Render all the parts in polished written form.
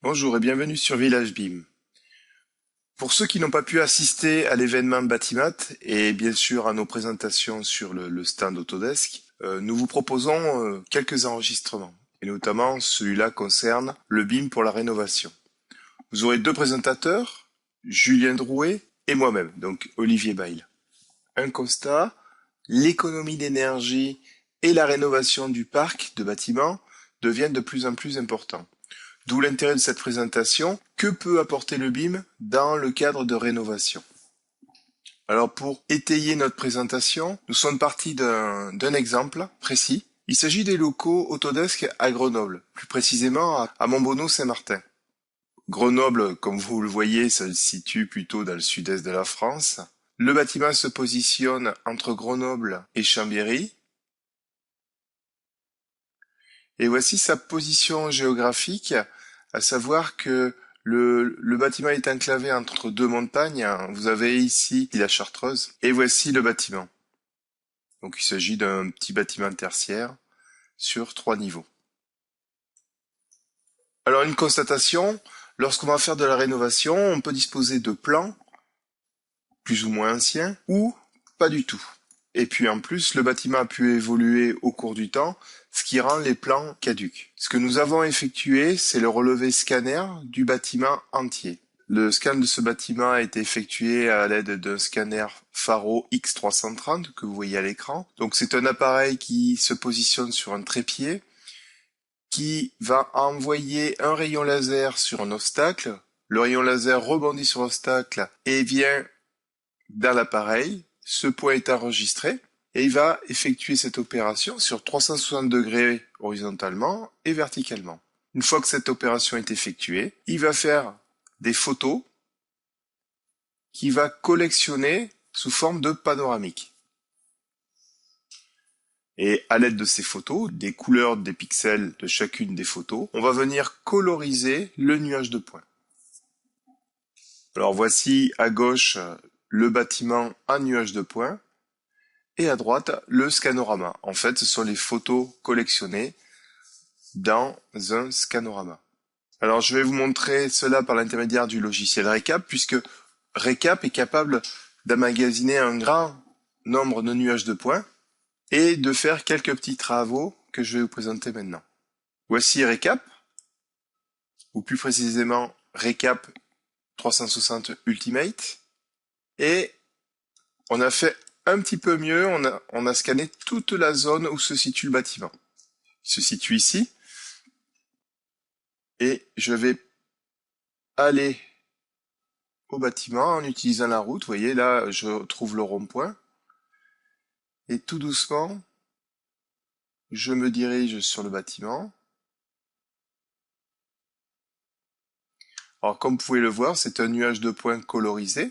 Bonjour et bienvenue sur Village BIM. Pour ceux qui n'ont pas pu assister à l'événement Batimat et bien sûr à nos présentations sur le stand Autodesk, nous vous proposons quelques enregistrements. Et notamment celui-là concerne le BIM pour la rénovation. Vous aurez deux présentateurs, Julien Drouet et moi-même, donc Olivier Bail. Un constat, l'économie d'énergie et la rénovation du parc de bâtiments deviennent de plus en plus importants. D'où l'intérêt de cette présentation. Que peut apporter le BIM dans le cadre de rénovation? Alors pour étayer notre présentation, nous sommes partis d'un exemple précis. Il s'agit des locaux Autodesk à Grenoble, plus précisément à Montbonneau-Saint-Martin. Grenoble, comme vous le voyez, se situe plutôt dans le sud-est de la France. Le bâtiment se positionne entre Grenoble et Chambéry. Et voici sa position géographique, à savoir que le bâtiment est enclavé entre deux montagnes. Vous avez ici la Chartreuse, et voici le bâtiment. Donc il s'agit d'un petit bâtiment tertiaire sur 3 niveaux. Alors une constatation, lorsqu'on va faire de la rénovation, on peut disposer de plans, plus ou moins anciens, ou pas du tout. Et puis en plus, le bâtiment a pu évoluer au cours du temps, ce qui rend les plans caducs. Ce que nous avons effectué, c'est le relevé scanner du bâtiment entier. Le scan de ce bâtiment a été effectué à l'aide d'un scanner Faro X330 que vous voyez à l'écran. Donc c'est un appareil qui se positionne sur un trépied, qui va envoyer un rayon laser sur un obstacle. Le rayon laser rebondit sur l'obstacle et vient dans l'appareil. Ce point est enregistré et il va effectuer cette opération sur 360 degrés horizontalement et verticalement. Une fois que cette opération est effectuée, il va faire des photos qu'il va collectionner sous forme de panoramique. Et à l'aide de ces photos, des couleurs des pixels de chacune des photos, on va venir coloriser le nuage de points. Alors voici à gauche le bâtiment en nuage de points et à droite le scanorama. En fait, ce sont les photos collectionnées dans un scanorama. Alors je vais vous montrer cela par l'intermédiaire du logiciel Recap, puisque Recap est capable d'emmagasiner un grand nombre de nuages de points et de faire quelques petits travaux que je vais vous présenter maintenant. Voici Recap, ou plus précisément Recap 360 Ultimate, et on a fait un petit peu mieux, on a scanné toute la zone où se situe le bâtiment. Il se situe ici, et je vais aller au bâtiment en utilisant la route. Vous voyez, là, je trouve le rond-point, et tout doucement, je me dirige sur le bâtiment. Alors, comme vous pouvez le voir, c'est un nuage de points colorisé,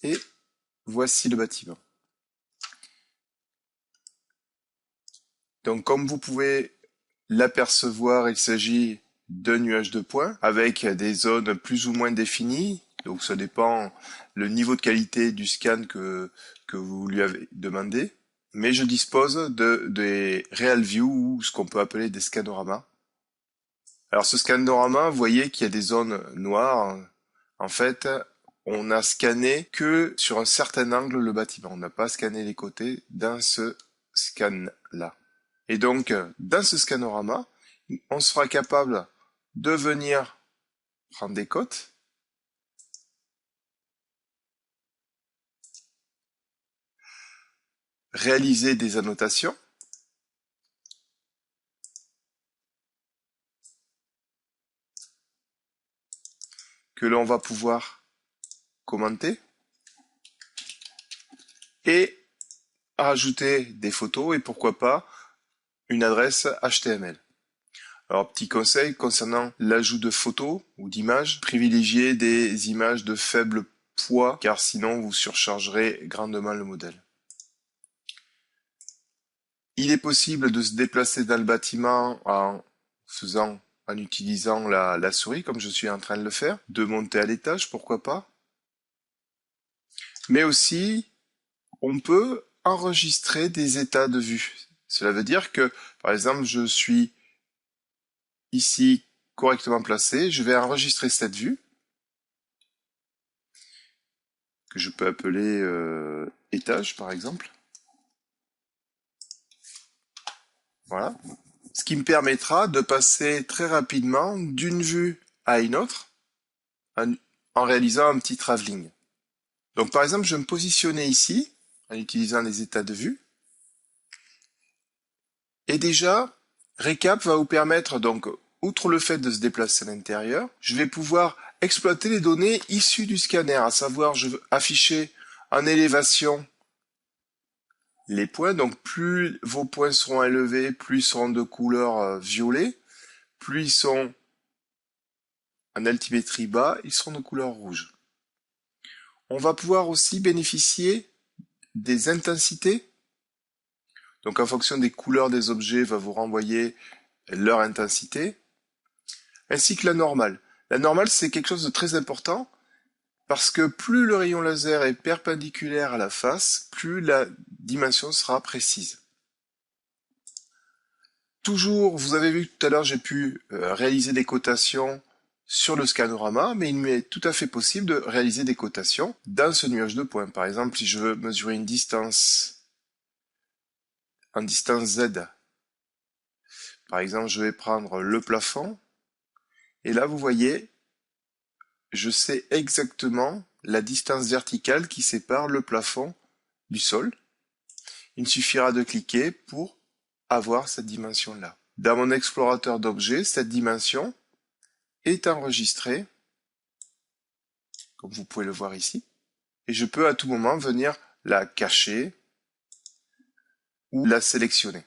et voici le bâtiment. Donc, comme vous pouvez l'apercevoir, il s'agit d'un nuage de points avec des zones plus ou moins définies. Donc, ça dépend le niveau de qualité du scan que vous lui avez demandé. Mais je dispose des Real View, ou ce qu'on peut appeler des scanoramas. Alors, ce scanorama, vous voyez qu'il y a des zones noires. En fait, on n'a scanné que sur un certain angle le bâtiment. On n'a pas scanné les côtés dans ce scan-là. Et donc, dans ce scanorama, on sera capable de venir prendre des cotes, réaliser des annotations, que l'on va pouvoir commenter, et rajouter des photos, et pourquoi pas une adresse HTML. Alors, petit conseil concernant l'ajout de photos ou d'images, privilégiez des images de faible poids, car sinon vous surchargerez grandement le modèle. Il est possible de se déplacer dans le bâtiment en utilisant la souris, comme je suis en train de le faire, de monter à l'étage, pourquoi pas. Mais aussi, on peut enregistrer des états de vue. Cela veut dire que, par exemple, je suis ici correctement placé. Je vais enregistrer cette vue, que je peux appeler étage par exemple. Voilà. Ce qui me permettra de passer très rapidement d'une vue à une autre en réalisant un petit travelling. Donc par exemple, je vais me positionner ici en utilisant les états de vue. Et déjà, Recap va vous permettre, donc, outre le fait de se déplacer à l'intérieur, je vais pouvoir exploiter les données issues du scanner, à savoir, je veux afficher en élévation les points, donc plus vos points seront élevés, plus ils seront de couleur violet, plus ils sont en altimétrie bas, ils seront de couleur rouge. On va pouvoir aussi bénéficier des intensités. Donc en fonction des couleurs des objets, va vous renvoyer leur intensité, ainsi que la normale. La normale, c'est quelque chose de très important, parce que plus le rayon laser est perpendiculaire à la face, plus la dimension sera précise. Toujours, vous avez vu tout à l'heure, j'ai pu réaliser des cotations sur le scanorama, mais il m'est tout à fait possible de réaliser des cotations dans ce nuage de points. Par exemple, si je veux mesurer une distance en distance Z, par exemple, je vais prendre le plafond, et là, vous voyez, je sais exactement la distance verticale qui sépare le plafond du sol. Il me suffira de cliquer pour avoir cette dimension-là. Dans mon explorateur d'objets, cette dimension est enregistrée, comme vous pouvez le voir ici, et je peux à tout moment venir la cacher ou la sélectionner.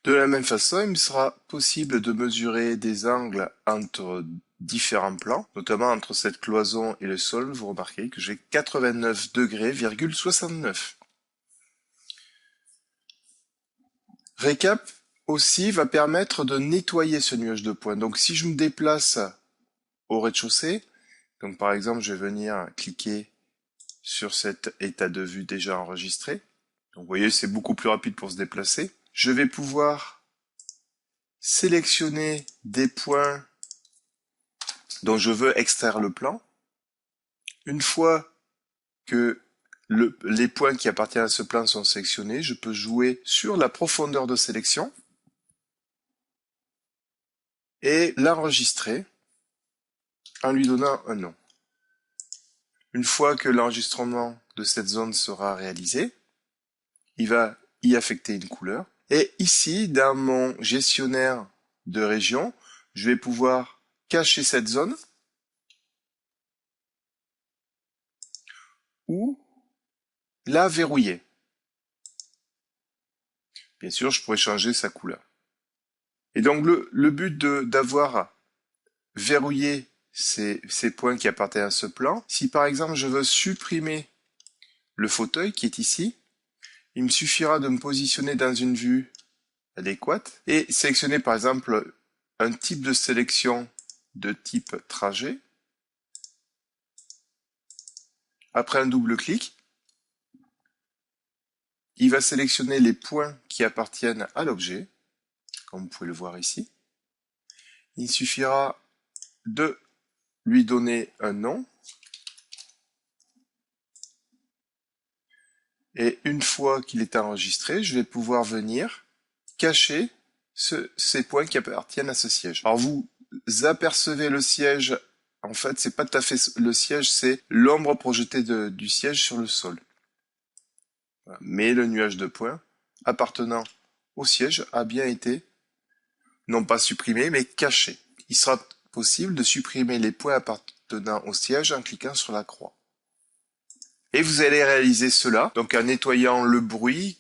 De la même façon, il me sera possible de mesurer des angles entre différents plans, notamment entre cette cloison et le sol. Vous remarquez que j'ai 89 degrés,69. Recap aussi va permettre de nettoyer ce nuage de points. Donc si je me déplace au rez-de-chaussée, donc par exemple je vais venir cliquer sur cet état de vue déjà enregistré. Donc vous voyez, c'est beaucoup plus rapide pour se déplacer. Je vais pouvoir sélectionner des points dont je veux extraire le plan. Une fois que les points qui appartiennent à ce plan sont sélectionnés, je peux jouer sur la profondeur de sélection et l'enregistrer en lui donnant un nom. Une fois que l'enregistrement de cette zone sera réalisé, il va y affecter une couleur. Et ici, dans mon gestionnaire de région, je vais pouvoir cacher cette zone ou la verrouiller. Bien sûr, je pourrais changer sa couleur. Et donc, le but d'avoir verrouillé ces points qui appartiennent à ce plan, si par exemple je veux supprimer le fauteuil qui est ici, il me suffira de me positionner dans une vue adéquate et sélectionner par exemple un type de sélection de type trajet. Après un double clic, il va sélectionner les points qui appartiennent à l'objet, comme vous pouvez le voir ici. Il suffira de lui donner un nom. Et une fois qu'il est enregistré, je vais pouvoir venir cacher ces points qui appartiennent à ce siège. Alors vous apercevez le siège, en fait c'est pas tout à fait le siège, c'est l'ombre projetée du siège sur le sol. Voilà. Mais le nuage de points appartenant au siège a bien été, non pas supprimé, mais caché. Il sera possible de supprimer les points appartenant au siège en cliquant sur la croix. Et vous allez réaliser cela, donc en nettoyant le bruit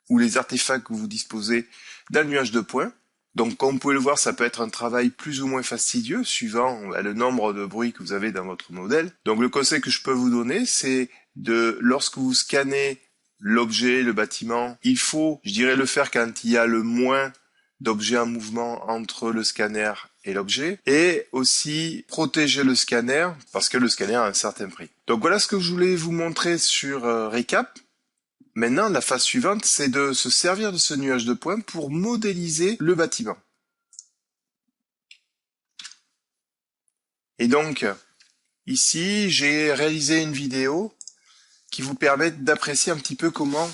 ou les artefacts que vous disposez dans le nuage de points. Donc comme vous pouvez le voir, ça peut être un travail plus ou moins fastidieux, suivant le nombre de bruits que vous avez dans votre modèle. Donc le conseil que je peux vous donner, c'est lorsque vous scannez l'objet, le bâtiment, il faut, je dirais, le faire quand il y a le moins d'objets en mouvement entre le scanner et l'objet, et aussi protéger le scanner, parce que le scanner a un certain prix. Donc voilà ce que je voulais vous montrer sur Recap. Maintenant, la phase suivante, c'est de se servir de ce nuage de points pour modéliser le bâtiment. Et donc, ici, j'ai réalisé une vidéo qui vous permet d'apprécier un petit peu comment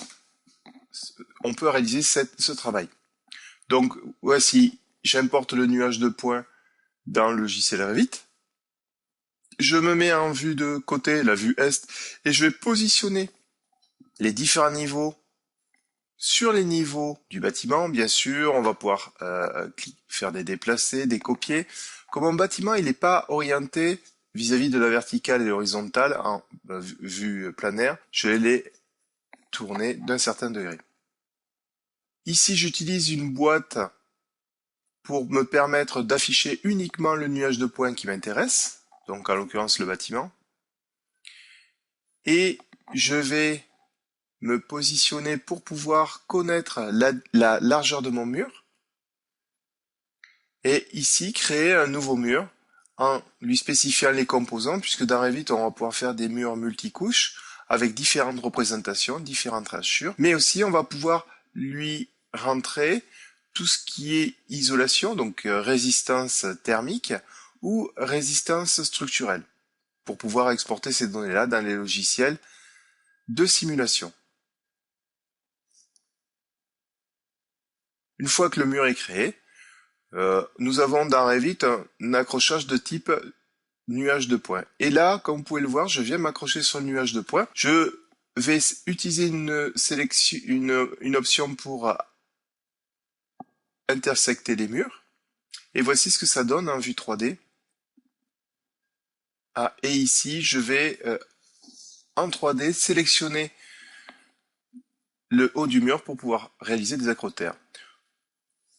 on peut réaliser ce travail. Donc, voici, j'importe le nuage de points dans le logiciel Revit. Je me mets en vue de côté, la vue Est, et je vais positionner les différents niveaux sur les niveaux du bâtiment. Bien sûr, on va pouvoir faire des déplacés, des copier. Comme mon bâtiment, il n'est pas orienté vis-à-vis de la verticale et l'horizontale en vue planaire, je vais les tourner d'un certain degré. Ici, j'utilise une boîte pour me permettre d'afficher uniquement le nuage de points qui m'intéresse, donc en l'occurrence le bâtiment. Et je vais me positionner pour pouvoir connaître la largeur de mon mur. Et ici, créer un nouveau mur en lui spécifiant les composants, puisque dans Revit, on va pouvoir faire des murs multicouches avec différentes représentations, différentes hachures. Mais aussi, on va pouvoir lui rentrer tout ce qui est isolation, donc résistance thermique ou résistance structurelle, pour pouvoir exporter ces données-là dans les logiciels de simulation. Une fois que le mur est créé, nous avons dans Revit un accrochage de type nuage de points. Et là, comme vous pouvez le voir, je viens m'accrocher sur le nuage de points. Je vais utiliser une option pour intersecter les murs. Et voici ce que ça donne en vue 3D. Ah, et ici, je vais en 3D sélectionner le haut du mur pour pouvoir réaliser des acrotères.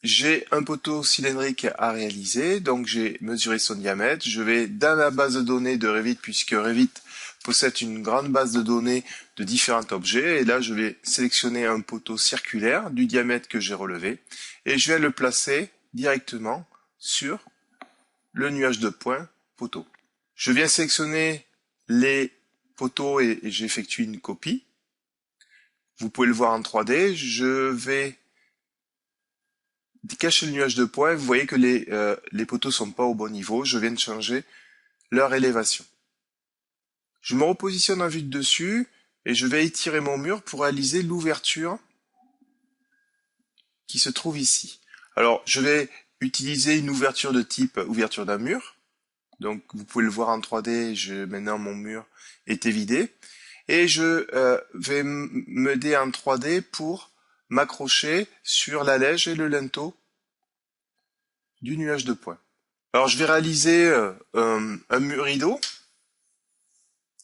J'ai un poteau cylindrique à réaliser, donc j'ai mesuré son diamètre. Je vais dans la base de données de Revit, puisque Revit possède une grande base de données de différents objets. Et là, je vais sélectionner un poteau circulaire du diamètre que j'ai relevé. Et je vais le placer directement sur le nuage de points poteau. Je viens sélectionner les poteaux et j'effectue une copie. Vous pouvez le voir en 3D. Je vais cacher le nuage de points. Vous voyez que les poteaux sont pas au bon niveau. Je viens de changer leur élévation. Je me repositionne en vue de dessus et je vais étirer mon mur pour réaliser l'ouverture qui se trouve ici. Alors, je vais utiliser une ouverture de type ouverture d'un mur. Donc, vous pouvez le voir en 3D. Maintenant, mon mur est évidé. Et je vais m'aider en 3D pour m'accrocher sur l'allège et le linteau du nuage de points. Alors, je vais réaliser un mur rideau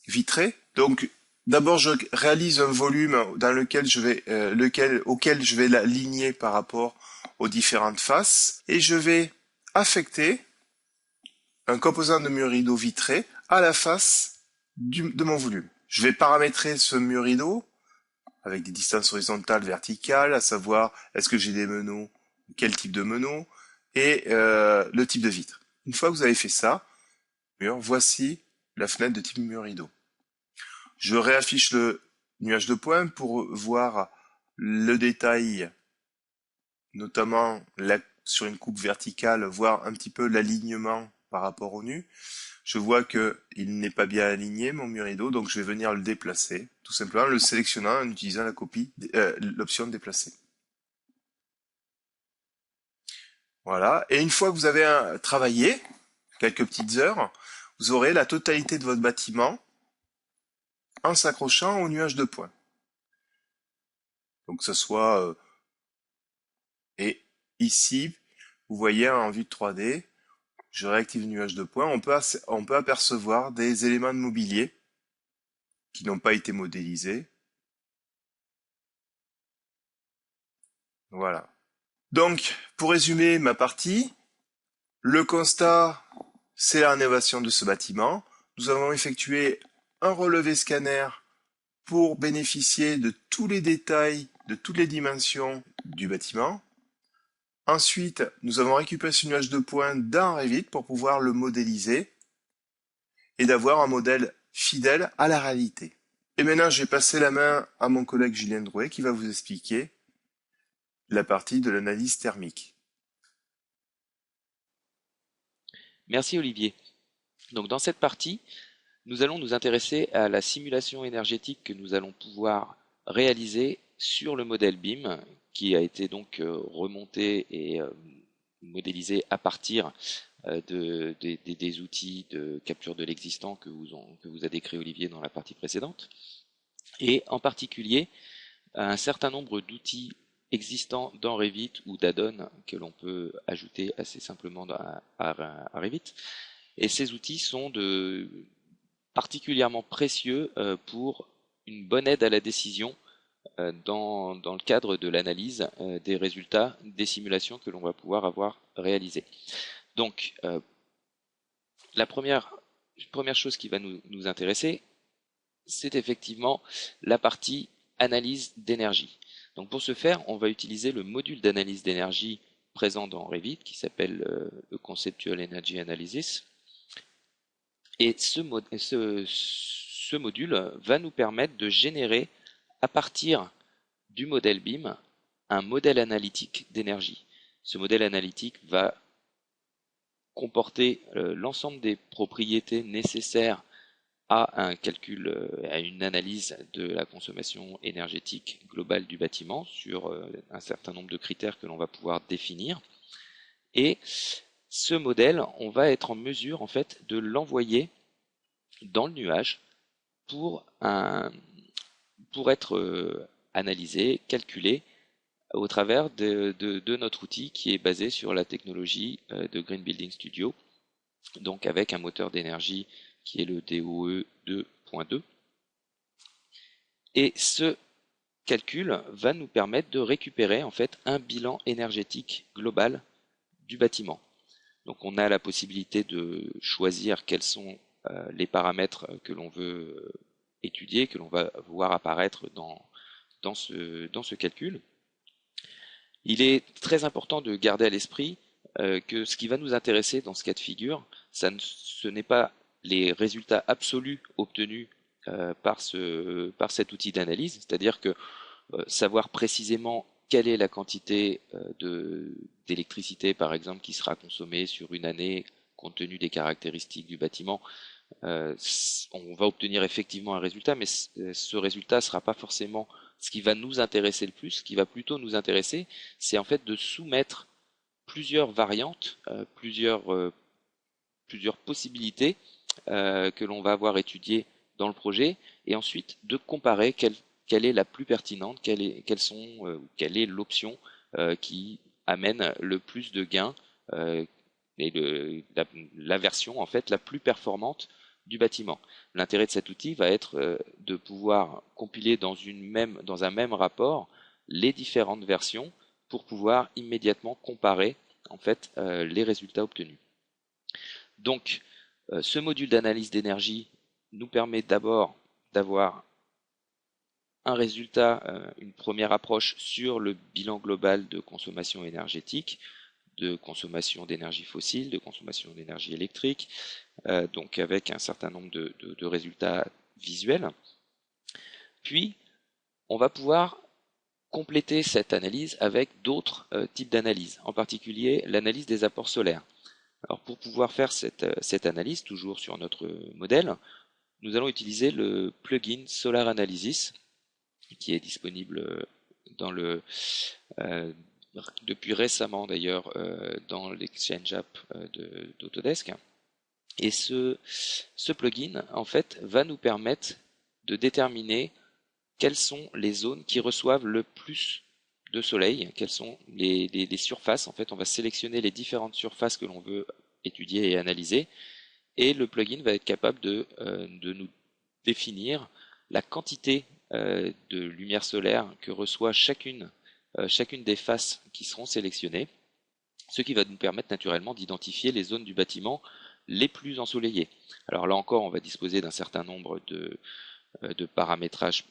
vitré. Donc, d'abord, je réalise un volume dans lequel auquel je vais l'aligner par rapport aux différentes faces. Et je vais affecter un composant de mur rideau vitré à la face de mon volume. Je vais paramétrer ce mur rideau avec des distances horizontales, verticales, à savoir est-ce que j'ai des meneaux, quel type de meneaux, et le type de vitre. Une fois que vous avez fait ça, voici la fenêtre de type mur rideau. Je réaffiche le nuage de points pour voir le détail, notamment sur une coupe verticale, voir un petit peu l'alignement par rapport au nu. Je vois que il n'est pas bien aligné, mon mur rideau, donc je vais venir le déplacer, tout simplement en le sélectionnant en utilisant l'option déplacer. Voilà. Et une fois que vous avez travaillé quelques petites heures, vous aurez la totalité de votre bâtiment en s'accrochant au nuage de points. Donc que ce soit et ici, vous voyez en vue de 3D, je réactive le nuage de points, on peut apercevoir des éléments de mobilier qui n'ont pas été modélisés. Voilà. Donc, pour résumer ma partie, le constat, c'est la rénovation de ce bâtiment. Nous avons effectué un relevé scanner pour bénéficier de tous les détails, de toutes les dimensions du bâtiment. Ensuite, nous avons récupéré ce nuage de points dans Revit pour pouvoir le modéliser et d'avoir un modèle fidèle à la réalité. Et maintenant, j'ai passé la main à mon collègue Julien Drouet qui va vous expliquer la partie de l'analyse thermique. Merci Olivier. Donc dans cette partie, nous allons nous intéresser à la simulation énergétique que nous allons pouvoir réaliser sur le modèle BIM, qui a été donc remonté et modélisé à partir des outils de capture de l'existant que vous a décrit Olivier dans la partie précédente, et en particulier un certain nombre d'outils existants dans Revit ou d'add-ons que l'on peut ajouter assez simplement à Revit. Et ces outils sont particulièrement précieux pour une bonne aide à la décision dans le cadre de l'analyse des résultats des simulations que l'on va pouvoir avoir réalisées. Donc, la première chose qui va nous intéresser, c'est effectivement la partie analyse d'énergie. Donc pour ce faire, on va utiliser le module d'analyse d'énergie présent dans Revit qui s'appelle le Conceptual Energy Analysis. Et ce module va nous permettre de générer à partir du modèle BIM un modèle analytique d'énergie. Ce modèle analytique va comporter l'ensemble des propriétés nécessaires à un calcul, à une analyse de la consommation énergétique globale du bâtiment sur un certain nombre de critères que l'on va pouvoir définir. Et ce modèle, on va être en mesure en fait de l'envoyer dans le nuage pour être analysé, calculé au travers de notre outil qui est basé sur la technologie de Green Building Studio, donc avec un moteur d'énergie qui est le DOE 2.2. Et ce calcul va nous permettre de récupérer en fait un bilan énergétique global du bâtiment. Donc on a la possibilité de choisir quels sont les paramètres que l'on veut étudier, que l'on va voir apparaître dans ce calcul. Il est très important de garder à l'esprit que ce qui va nous intéresser dans ce cas de figure, ce n'est pas les résultats absolus obtenus par cet outil d'analyse, c'est-à-dire que savoir précisément quelle est la quantité d'électricité, par exemple, qui sera consommée sur une année compte tenu des caractéristiques du bâtiment, on va obtenir effectivement un résultat, mais ce résultat ne sera pas forcément ce qui va nous intéresser le plus. Ce qui va plutôt nous intéresser, c'est en fait de soumettre plusieurs variantes, plusieurs possibilités que l'on va avoir étudiées dans le projet, et ensuite de comparer quelle est la plus pertinente, quelle est l'option qui amène le plus de gains et la version en fait la plus performante du bâtiment. L'intérêt de cet outil va être de pouvoir compiler dans un même rapport les différentes versions pour pouvoir immédiatement comparer en fait les résultats obtenus. Donc, ce module d'analyse d'énergie nous permet d'abord d'avoir un résultat, une première approche sur le bilan global de consommation énergétique, de consommation d'énergie fossile, de consommation d'énergie électrique, donc avec un certain nombre de résultats visuels. Puis, on va pouvoir compléter cette analyse avec d'autres types d'analyses, en particulier l'analyse des apports solaires. Alors pour pouvoir faire cette analyse, toujours sur notre modèle, nous allons utiliser le plugin Solar Analysis, qui est disponible euh, depuis récemment d'ailleurs dans l'Exchange App d'Autodesk. Et ce plugin en fait va nous permettre de déterminer quelles sont les zones qui reçoivent le plus de soleil, quelles sont les surfaces. En fait, on va sélectionner les différentes surfaces que l'on veut étudier et analyser, et le plugin va être capable de nous définir la quantité de lumière solaire que reçoit chacune des faces qui seront sélectionnées, ce qui va nous permettre naturellement d'identifier les zones du bâtiment les plus ensoleillées. Alors là encore, on va disposer d'un certain nombre de paramétrages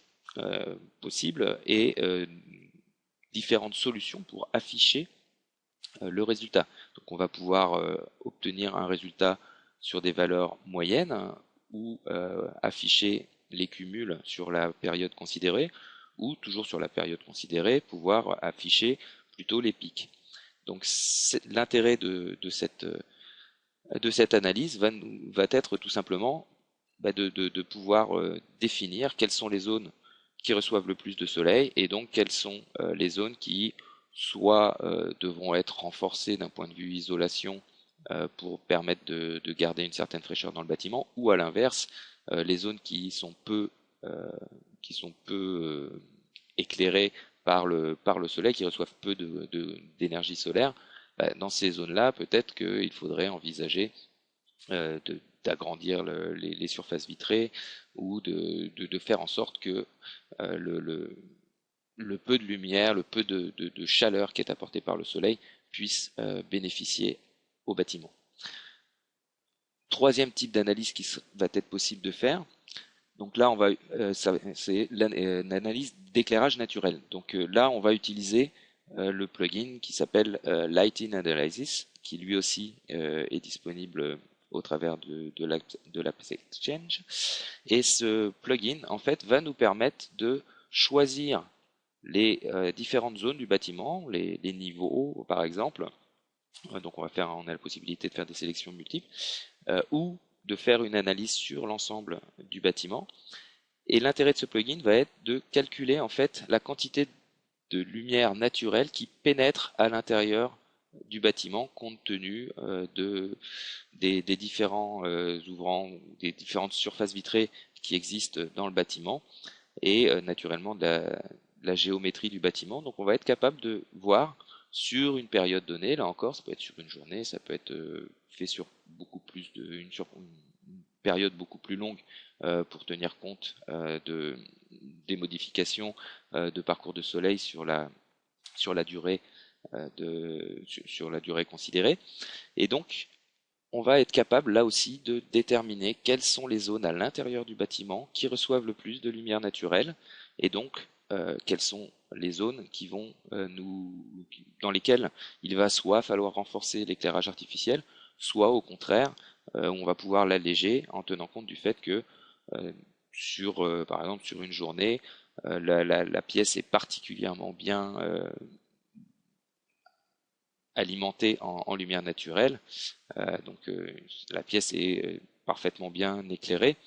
possibles et différentes solutions pour afficher le résultat. Donc on va pouvoir obtenir un résultat sur des valeurs moyennes ou afficher les cumuls sur la période considérée, ou toujours sur la période considérée, pouvoir afficher plutôt les pics. Donc l'intérêt de cette de cette analyse va être tout simplement de pouvoir définir quelles sont les zones qui reçoivent le plus de soleil et donc quelles sont les zones qui soit devront être renforcées d'un point de vue isolation pour permettre de garder une certaine fraîcheur dans le bâtiment, ou à l'inverse, les zones euh, qui sont peu éclairées par le soleil, qui reçoivent peu d'énergie solaire, dans ces zones-là, peut-être qu'il faudrait envisager d'agrandir les surfaces vitrées ou de faire en sorte que euh, le, le- le peu de lumière, le peu de chaleur qui est apporté par le soleil puisse bénéficier au bâtiment. Troisième type d'analyse qui va être possible de faire, donc là c'est l'analyse d'éclairage naturel. Donc là on va utiliser le plugin qui s'appelle Lighting Analysis, qui lui aussi est disponible au travers de l'App Exchange. Et ce plugin en fait va nous permettre de choisir les différentes zones du bâtiment, les niveaux par exemple. Donc on a la possibilité de faire des sélections multiples ou de faire une analyse sur l'ensemble du bâtiment. Et l'intérêt de ce plugin va être de calculer en fait la quantité de lumière naturelle qui pénètre à l'intérieur du bâtiment compte tenu des différents ouvrants, des différentes surfaces vitrées qui existent dans le bâtiment et naturellement la géométrie du bâtiment. Donc on va être capable de voir sur une période donnée, là encore, ça peut être sur une journée, ça peut être fait sur une période beaucoup plus longue pour tenir compte des modifications de parcours de soleil sur la durée sur la durée considérée. Et donc on va être capable là aussi de déterminer quelles sont les zones à l'intérieur du bâtiment qui reçoivent le plus de lumière naturelle et donc quelles sont les zones qui vont dans lesquelles il va soit falloir renforcer l'éclairage artificiel, soit au contraire on va pouvoir l'alléger en tenant compte du fait que euh, par exemple sur une journée la pièce est particulièrement bien alimentée en lumière naturelle. Donc la pièce est parfaitement bien éclairée,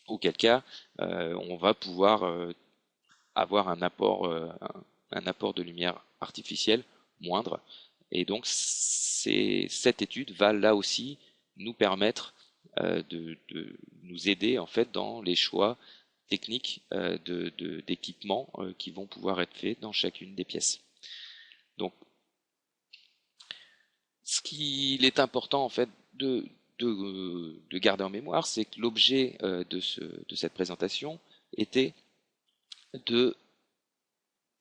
auquel cas on va pouvoir avoir un apport de lumière artificielle moindre. Et donc cette étude va là aussi nous permettre de nous aider en fait dans les choix techniques d'équipements qui vont pouvoir être faits dans chacune des pièces. Donc ce qu'il est important en fait de garder en mémoire, c'est que l'objet de cette présentation était de,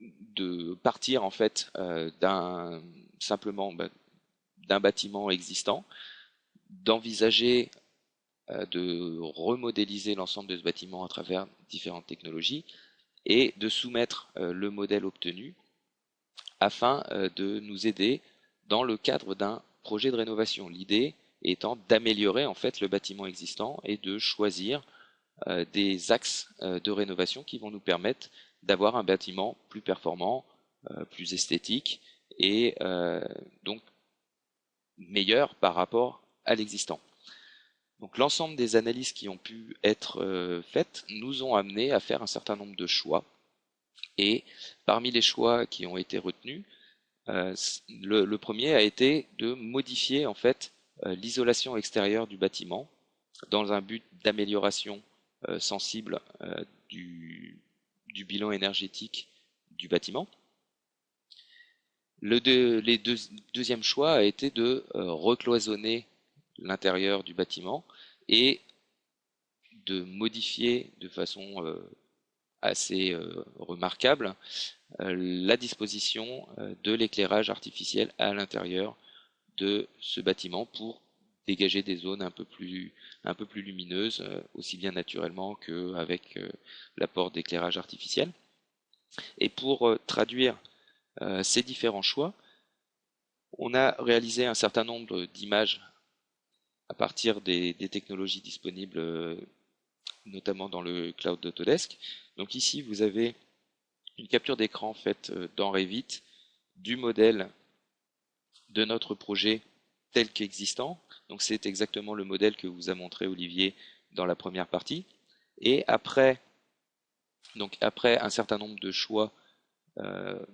de partir en fait simplement d'un bâtiment existant, d'envisager de remodéliser l'ensemble de ce bâtiment à travers différentes technologies et de soumettre le modèle obtenu afin de nous aider dans le cadre d'un projet de rénovation. L'idée étant d'améliorer en fait le bâtiment existant et de choisir des axes de rénovation qui vont nous permettre d'avoir un bâtiment plus performant, plus esthétique et donc meilleur par rapport à l'existant. Donc l'ensemble des analyses qui ont pu être faites nous ont amené à faire un certain nombre de choix. Et parmi les choix qui ont été retenus, le premier a été de modifier en fait l'isolation extérieure du bâtiment dans un but d'amélioration sensible du bilan énergétique du bâtiment. Deuxième choix a été de recloisonner l'intérieur du bâtiment et de modifier de façon assez remarquable la disposition de l'éclairage artificiel à l'intérieur de ce bâtiment pour dégager des zones un peu plus lumineuses, aussi bien naturellement qu'avec l'apport d'éclairage artificiel. Et pour traduire ces différents choix, on a réalisé un certain nombre d'images à partir des technologies disponibles, notamment dans le cloud d'Autodesk. Donc ici, vous avez une capture d'écran faite dans Revit du modèle de notre projet tel qu'existant, Donc c'est exactement le modèle que vous a montré Olivier dans la première partie. Et après, après un certain nombre euh,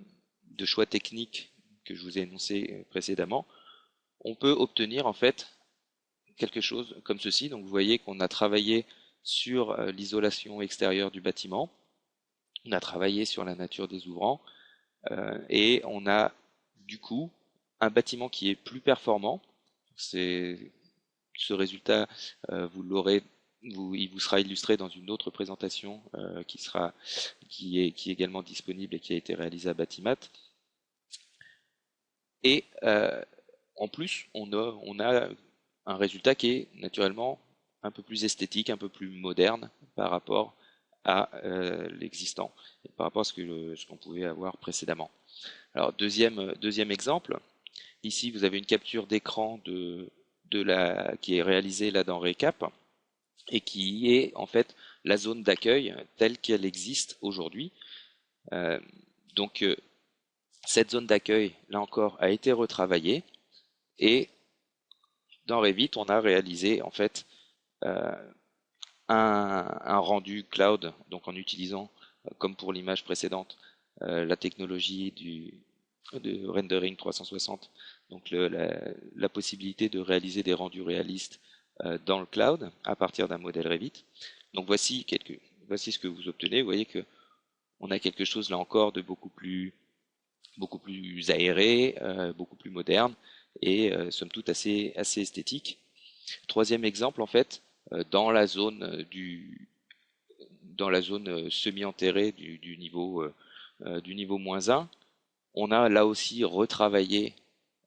de choix techniques que je vous ai énoncés précédemment, on peut obtenir en fait quelque chose comme ceci. Donc vous voyez qu'on a travaillé sur l'isolation extérieure du bâtiment, on a travaillé sur la nature des ouvrants, et on a du coup un bâtiment qui est plus performant. C'est ce résultat, vous l'aurez, il vous sera illustré dans une autre présentation qui est également disponible et qui a été réalisée à Batimat. Et en plus, on a un résultat qui est naturellement un peu plus esthétique, un peu plus moderne par rapport à l'existant, et par rapport à ce qu'on pouvait avoir précédemment. Alors deuxième exemple, ici vous avez une capture d'écran qui est réalisée là dans Recap et qui est en fait la zone d'accueil telle qu'elle existe aujourd'hui. Euh, donc cette zone d'accueil, là encore, a été retravaillée et dans Revit, on a réalisé en fait euh, un rendu cloud, donc en utilisant, comme pour l'image précédente, la technologie de rendering 360, donc la possibilité de réaliser des rendus réalistes dans le cloud à partir d'un modèle Revit. Donc voici ce que vous obtenez. Vous voyez que on a quelque chose là encore de beaucoup plus aéré, beaucoup plus moderne et somme toute assez esthétique. Troisième exemple, en fait, dans la zone semi-enterrée du niveau -1, on a là aussi retravaillé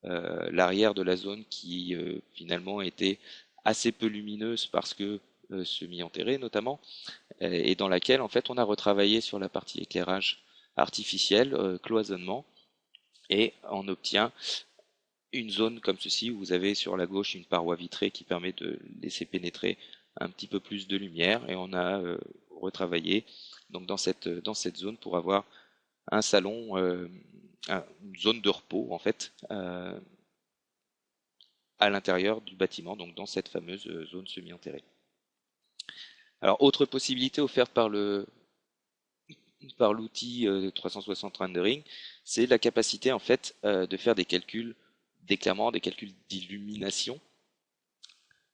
l'arrière de la zone qui finalement était assez peu lumineuse parce que semi-enterrée notamment, et dans laquelle en fait on a retravaillé sur la partie éclairage artificiel, cloisonnement, et on obtient une zone comme ceci où vous avez sur la gauche une paroi vitrée qui permet de laisser pénétrer un petit peu plus de lumière, et on a retravaillé donc dans cette zone pour avoir un salon, une zone de repos en fait à l'intérieur du bâtiment, donc dans cette fameuse zone semi-enterrée. Alors autre possibilité offerte par l'outil 360 Rendering, c'est la capacité en fait de faire des calculs d'éclairement, des calculs d'illumination,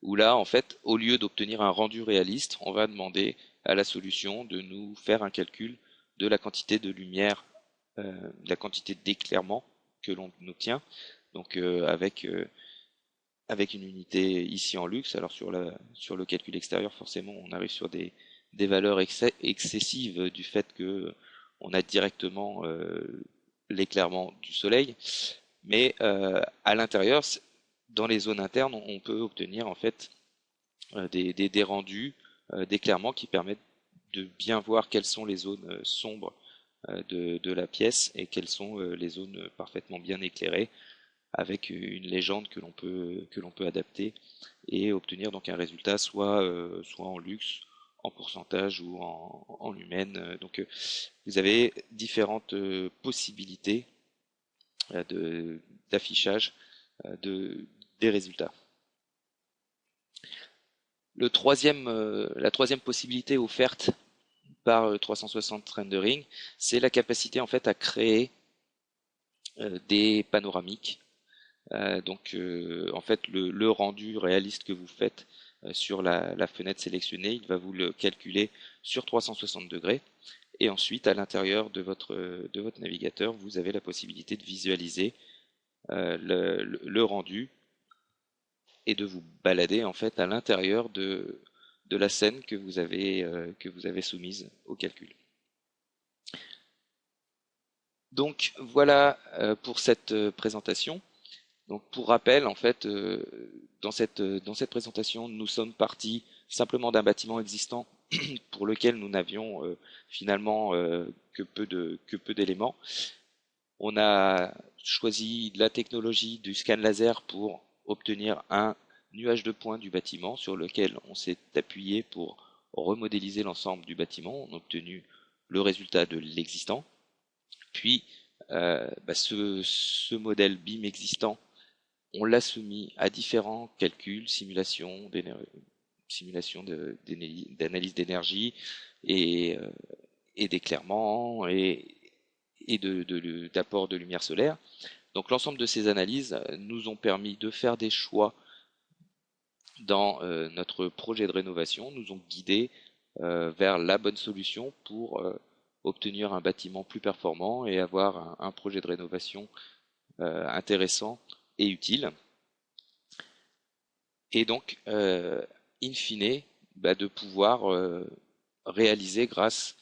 où là en fait au lieu d'obtenir un rendu réaliste, on va demander à la solution de nous faire un calcul de la quantité de lumière, de la quantité d'éclairement que l'on obtient, donc avec une unité ici en luxe. Alors sur le calcul extérieur, forcément, on arrive sur des valeurs excessives du fait que on a directement l'éclairement du soleil. Mais à l'intérieur, dans les zones internes, on peut obtenir en fait des rendus d'éclairement qui permettent de bien voir quelles sont les zones sombres de la pièce et quelles sont les zones parfaitement bien éclairées, avec une légende que l'on peut adapter et obtenir donc un résultat soit en luxe, en pourcentage ou en lumen. Donc vous avez différentes possibilités d'affichage des résultats. La troisième possibilité offerte par 360 Rendering, c'est la capacité en fait à créer des panoramiques. En fait, le rendu réaliste que vous faites sur la fenêtre sélectionnée, il va vous le calculer sur 360 degrés. Et ensuite, à l'intérieur de votre navigateur, vous avez la possibilité de visualiser le rendu et de vous balader en fait à l'intérieur de la scène que vous avez soumise au calcul. Donc voilà pour cette présentation. Donc pour rappel, en fait, dans cette présentation, nous sommes partis simplement d'un bâtiment existant pour lequel nous n'avions finalement que peu d'éléments. On a choisi la technologie du scan laser pour obtenir un nuage de points du bâtiment sur lequel on s'est appuyé pour remodéliser l'ensemble du bâtiment. On a obtenu le résultat de l'existant. Puis ce modèle BIM existant On l'a soumis à différents calculs, simulations d'analyse d'énergie et, euh, et d'éclairement et d'apport de lumière solaire. Donc l'ensemble de ces analyses nous ont permis de faire des choix dans notre projet de rénovation, nous ont guidés vers la bonne solution pour obtenir un bâtiment plus performant et avoir un projet de rénovation intéressant et utile. Et donc, in fine, de pouvoir réaliser grâce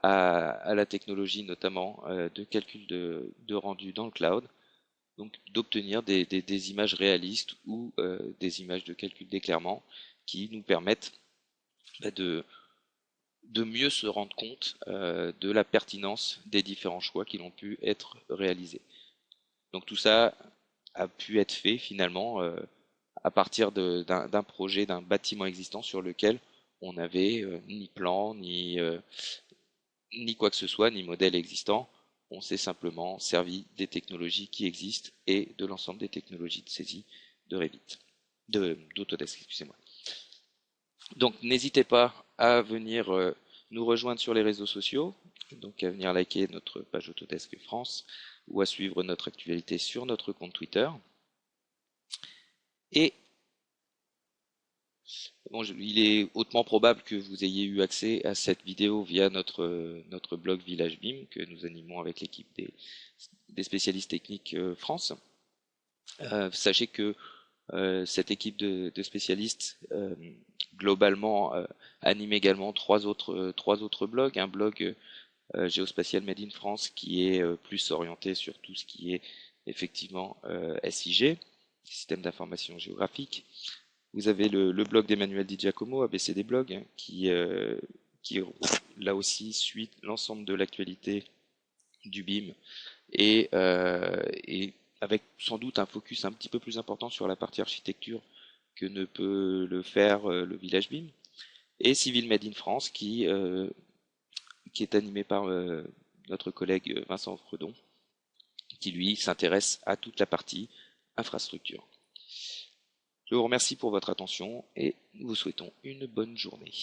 à la technologie notamment de calcul de rendu dans le cloud, donc d'obtenir des images réalistes ou des images de calcul d'éclairement qui nous permettent de mieux se rendre compte de la pertinence des différents choix qui ont pu être réalisés. Donc tout ça a pu être fait finalement à partir d'un projet, d'un bâtiment existant sur lequel on n'avait ni plan, ni quoi que ce soit, ni modèle existant. On s'est simplement servi des technologies qui existent et de l'ensemble des technologies de saisie de Revit, d'Autodesk, excusez-moi. Donc n'hésitez pas à venir nous rejoindre sur les réseaux sociaux, donc à venir liker notre page Autodesk France ou à suivre notre actualité sur notre compte Twitter. Et bon, il est hautement probable que vous ayez eu accès à cette vidéo via notre blog Village BIM que nous animons avec l'équipe des spécialistes techniques France. Sachez que cette équipe de spécialistes globalement anime également trois autres blogs. Un blog Géospatial Made in France qui est plus orienté sur tout ce qui est effectivement SIG, système d'information géographique. Vous avez le blog d'Emmanuel Di Giacomo, ABCD Blog, qui là aussi suit l'ensemble de l'actualité du BIM et avec sans doute un focus un petit peu plus important sur la partie architecture que ne peut le faire le Village BIM. Et Civil Made in France qui est animé par notre collègue Vincent Fredon, qui lui s'intéresse à toute la partie infrastructure. Je vous remercie pour votre attention et nous vous souhaitons une bonne journée.